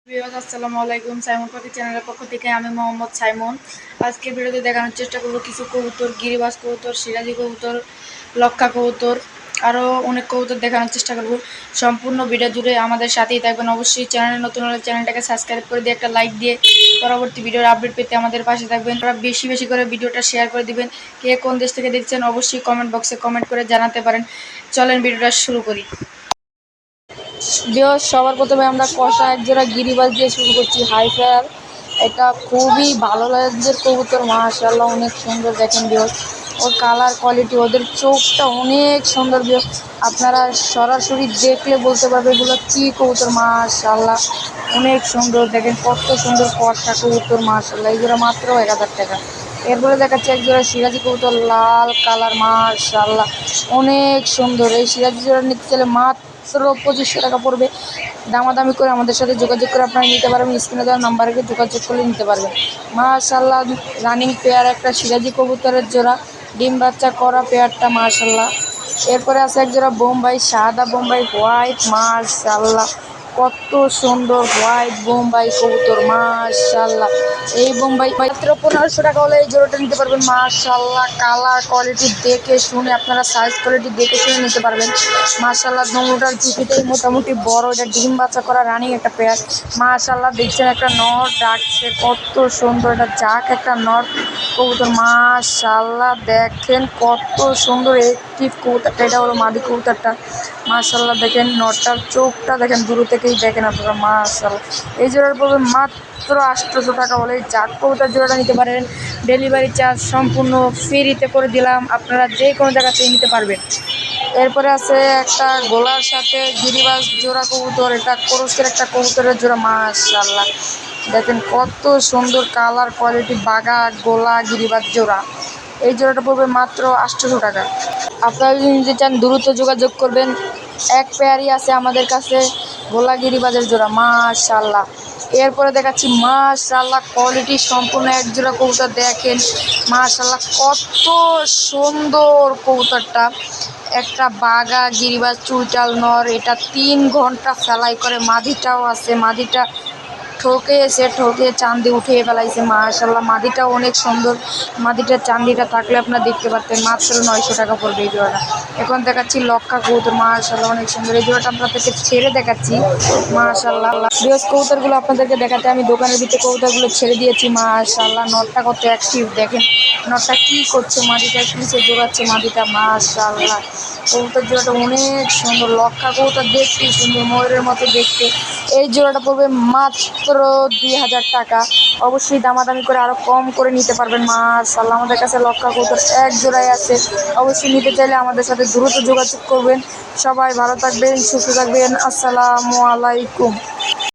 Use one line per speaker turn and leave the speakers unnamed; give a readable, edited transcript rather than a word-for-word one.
আসসালামু আলাইকুম। সাইমন পাখি চ্যানেলের পক্ষ থেকে আমি মোহাম্মদ সাইমন। আজকে ভিডিওতে দেখানোর চেষ্টা করব কিছু কবুতর, গিরিবাজ কবুতর, সিরাজি কবুতর, লক্ষা কবুতর, আরও অনেক কবুতর দেখানোর চেষ্টা করব। সম্পূর্ণ ভিডিও জুড়ে আমাদের সাথেই থাকবেন। অবশ্যই চ্যানেলে নতুন হলে চ্যানেলটাকে সাবস্ক্রাইব করে দিয়ে একটা লাইক দিয়ে পরবর্তী ভিডিওর আপডেট পেতে আমাদের পাশে থাকবেন। আপনারা বেশি বেশি করে ভিডিওটা শেয়ার করে দিবেন। কে কোন দেশ থেকে দেখছেন অবশ্যই কমেন্ট বক্সে কমেন্ট করে জানাতে পারেন। চলেন ভিডিওটা শুরু করি। সবার প্রথমে আমরা কষা একজোড়া গিরিবাজ দিয়ে শুরু করছি। হাইফার, এটা খুবই ভালো লাগছে কবুতর, মাশাআল্লাহ অনেক সুন্দর। দেখেন বিয়স, ওর কালার কোয়ালিটি, ওদের চোখটা অনেক সুন্দর বিয়স। আপনারা সরাসরি দেখলে বলতে পারবে এগুলো কী কবুতর, মাশাআল্লাহ অনেক সুন্দর। দেখেন কত সুন্দর কষা কবুতর, মাশাআল্লাহ। এইগুলো মাত্র 1000 টাকা। এরপরে দেখাচ্ছে একজোড়া সিরাজি কবুতর, লাল কালার, মাশাআল্লাহ অনেক সুন্দর। এই সিরাজি জোড়া নিতে চাইলে মাত্র 2500 টাকা পড়বে। দামাদামি করে আমাদের সাথে যোগাযোগ করে আপনারা নিতে পারবেন। স্ক্রিনে দেওয়া নাম্বারে যোগাযোগ করলে নিতে পারবেন। মাশাআল্লাহ রানিং পেয়ার একটা সিরাজি কবুতরের জোড়া, ডিম বাচ্চা করা পেয়ারটা, মাশাআল্লাহ। এরপরে আছে এক জোড়া বোম্বাই, সাদা বোম্বাই হোয়াইট, মাশাআল্লাহ কত সুন্দর হোয়াইট বোম্বাই কবুতর, মাশাআল্লাহ। এই বোম্বাই মাত্র 1500 টাকা হলে এই জোড়াটা নিতে পারবেন। মাশাআল্লাহ কালার কোয়ালিটি দেখে শুনে, আপনারা সাইজ কোয়ালিটি দেখে শুনে নিতে পারবেন। মাশাআল্লাহ দোনোটার ঝুঁকিতেই মোটামুটি বড়, এটা ডিম বাচ্চা করা রানিং একটা পেয়ার। মাশাআল্লাহ দেখছেন একটা নর ডাকছে, কত সুন্দর, এটা যাক একটা নর কবুতর, মাশাআল্লাহ দেখেন কত সুন্দর অ্যাক্টিভ কবুতরটা। এটা হলো মাদি কবুতরটা, মাশাআল্লাহ দেখেন নরটার চোখটা দেখেন, দূর থেকেই দেখেন আপনারা, মাশাআল্লাহ। এই জোড়ার পড়বে মাত্র 800 টাকা হলে যাক কবুতর জোড়াটা নিতে পারেন। ডেলিভারি চার্জ সম্পূর্ণ ফ্রিতে করে দিলাম, আপনারা যে কোনো জায়গা থেকে নিতে পারবেন। এরপরে আছে একটা গোলার সাথে গিরিবাজ জোড়া কবুতর, এটা কোরসের একটা কবুতরের জোড়া, মাশাআল্লাহ দেখেন কত সুন্দর কালার কোয়ালিটি, বাঘা গোলা গিরিবাজ জোড়া। এই জোড়াটা পড়বে মাত্র 800 টাকা। আপনারা যদি নিতে চান দ্রুত যোগাযোগ করবেন। এক পেয়ারই আছে আমাদের কাছে গোলা গিরিবাজের জোড়া, মাশাআল্লাহ। এরপরে দেখাচ্ছি মাশাআল্লাহ কোয়ালিটি সম্পূর্ণ এক জোড়া কবুতর, দেখেন মাশাআল্লাহ কত সুন্দর কবুতরটা। একটা বাঘা গিরিবাজ চুইটাল নর, এটা 3 ঘন্টা ফেলাই করে। মাদিটাও আছে, মাদিটা ঠকে চান্দি উঠিয়ে ফেলাইছে, মাশাআল্লাহ মাদিটাও অনেক সুন্দর। মাদিটার চান্দিটা থাকলে আপনারা দেখতে পারতেন। মাত্র 900 টাকা পড়বে এই জোড়াটা। এখন দেখাচ্ছি লক্ষা কবুতর, মাশাআল্লাহ অনেক সুন্দর। এই জোড়াটা আপনাদেরকে ছেড়ে দেখাচ্ছি, মাশাআল্লাহ। বৃহস্প কবুতরগুলো আপনাদেরকে দেখাতে আমি দোকানের ভিতরে কবুতরগুলো ছেড়ে দিয়েছি, মাশাআল্লাহ। নটটা কত অ্যাক্টিভ দেখেন, নটটা কী করছে, মাদিটা কিসে জোগাচ্ছে মাদিটা, মাশাআল্লাহ। কবুতর জোড়াটা অনেক সুন্দর, লক্ষা কবুতর দেখতে সুন্দর, ময়ূরের মতো দেখতে। এই জোড়াটা পড়বে মাত্র 2000 টাকা। অবশ্যই দামাদামি করে আরও কম করে নিতে পারবেন, মাশাআল্লাহ। আমাদের কাছে লক্ষা কবুতর এক জোড়াই আছে, অবশ্যই নিতে চাইলে আমাদের সাথে দ্রুত যোগাযোগ করবেন। সবাই ভালো থাকবেন, সুস্থ থাকবেন। আসসালামু আলাইকুম।